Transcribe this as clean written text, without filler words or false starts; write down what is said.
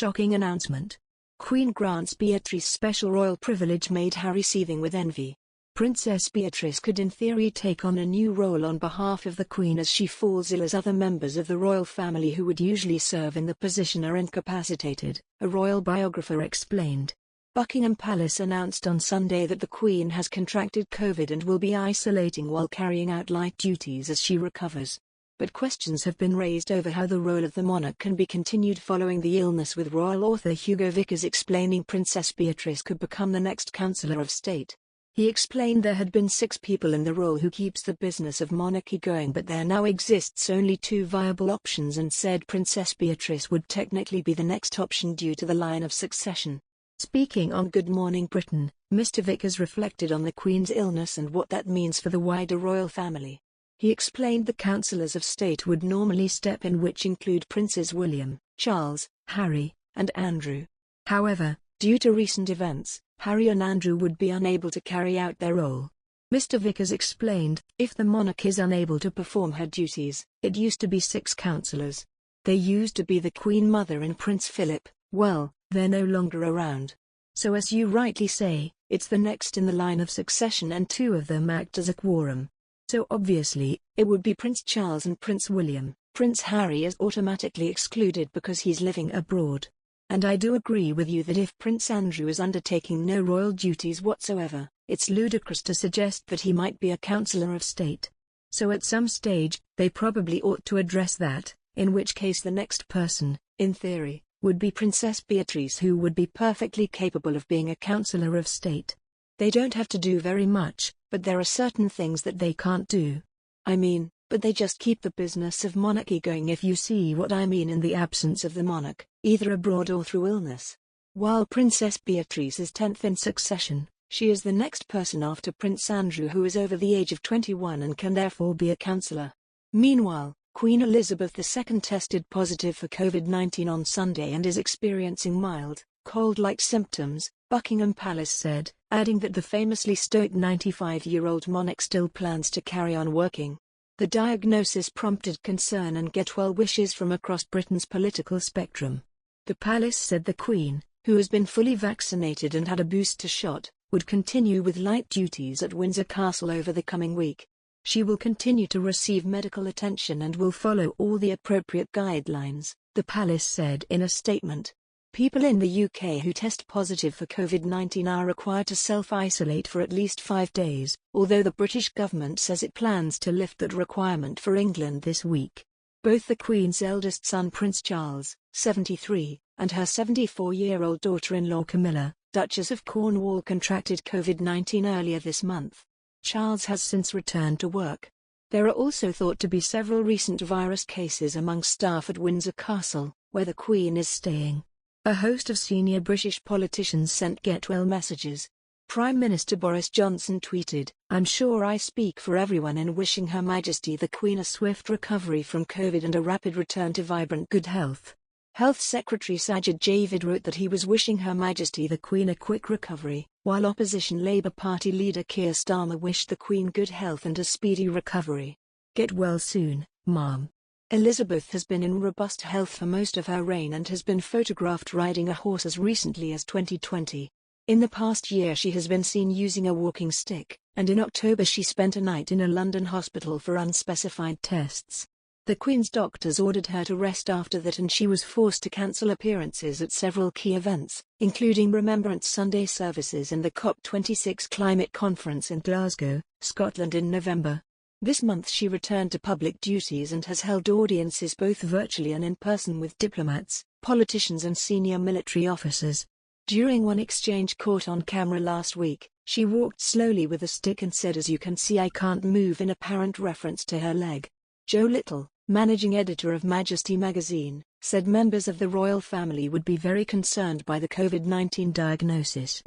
shocking announcement. Queen grants Beatrice special royal privilege made Harry seething with envy. Princess Beatrice could in theory take on a new role on behalf of the Queen as she falls ill, as other members of the royal family who would usually serve in the position are incapacitated, a royal biographer explained. Buckingham Palace announced on Sunday that the Queen has contracted COVID and will be isolating while carrying out light duties as she recovers. But questions have been raised over how the role of the monarch can be continued following the illness, with royal author Hugo Vickers explaining Princess Beatrice could become the next Counsellor of State. He explained there had been 6 people in the role who keeps the business of monarchy going, but there now exists only 2 viable options, and said Princess Beatrice would technically be the next option due to the line of succession. Speaking on Good Morning Britain, Mr. Vickers reflected on the Queen's illness and what that means for the wider royal family. He explained the Counsellors of State would normally step in, which include Princes William, Charles, Harry, and Andrew. However, due to recent events, Harry and Andrew would be unable to carry out their role. Mr. Vickers explained, if the monarch is unable to perform her duties, it used to be 6 counsellors. They used to be the Queen Mother and Prince Philip. Well, they're no longer around. So as you rightly say, it's the next in the line of succession, and 2 of them act as a quorum. So obviously, it would be Prince Charles and Prince William. Prince Harry is automatically excluded because he's living abroad. And I do agree with you that if Prince Andrew is undertaking no royal duties whatsoever, it's ludicrous to suggest that he might be a Counsellor of State. So at some stage, they probably ought to address that, in which case the next person, in theory, would be Princess Beatrice, who would be perfectly capable of being a Counsellor of State. They don't have to do very much, but there are certain things that they can't do. But they just keep the business of monarchy going, if you see what I mean, in the absence of the monarch, either abroad or through illness. While Princess Beatrice is 10th in succession, she is the next person after Prince Andrew, who is over the age of 21 and can therefore be a counsellor. Meanwhile, Queen Elizabeth II tested positive for COVID-19 on Sunday and is experiencing mild, cold-like symptoms, Buckingham Palace said, adding that the famously stoic 95-year-old monarch still plans to carry on working. The diagnosis prompted concern and get-well wishes from across Britain's political spectrum. The palace said the Queen, who has been fully vaccinated and had a booster shot, would continue with light duties at Windsor Castle over the coming week. She will continue to receive medical attention and will follow all the appropriate guidelines, the palace said in a statement. People in the UK who test positive for COVID-19 are required to self-isolate for at least 5 days, although the British government says it plans to lift that requirement for England this week. Both the Queen's eldest son Prince Charles, 73, and her 74-year-old daughter-in-law Camilla, Duchess of Cornwall, contracted COVID-19 earlier this month. Charles has since returned to work. There are also thought to be several recent virus cases among staff at Windsor Castle, where the Queen is staying. A host of senior British politicians sent get-well messages. Prime Minister Boris Johnson tweeted, "I'm sure I speak for everyone in wishing Her Majesty the Queen a swift recovery from COVID and a rapid return to vibrant good health." Health Secretary Sajid Javid wrote that he was wishing Her Majesty the Queen a quick recovery, while opposition Labour Party leader Keir Starmer wished the Queen good health and a speedy recovery. "Get well soon, Ma'am." Elizabeth has been in robust health for most of her reign and has been photographed riding a horse as recently as 2020. In the past year she has been seen using a walking stick, and in October she spent a night in a London hospital for unspecified tests. The Queen's doctors ordered her to rest after that, and she was forced to cancel appearances at several key events, including Remembrance Sunday services and the COP26 climate conference in Glasgow, Scotland in November. This month she returned to public duties and has held audiences both virtually and in person with diplomats, politicians and senior military officers. During one exchange caught on camera last week, she walked slowly with a stick and said, "As you can see, I can't move," in apparent reference to her leg. Joe Little, managing editor of Majesty magazine, said members of the royal family would be very concerned by the COVID-19 diagnosis.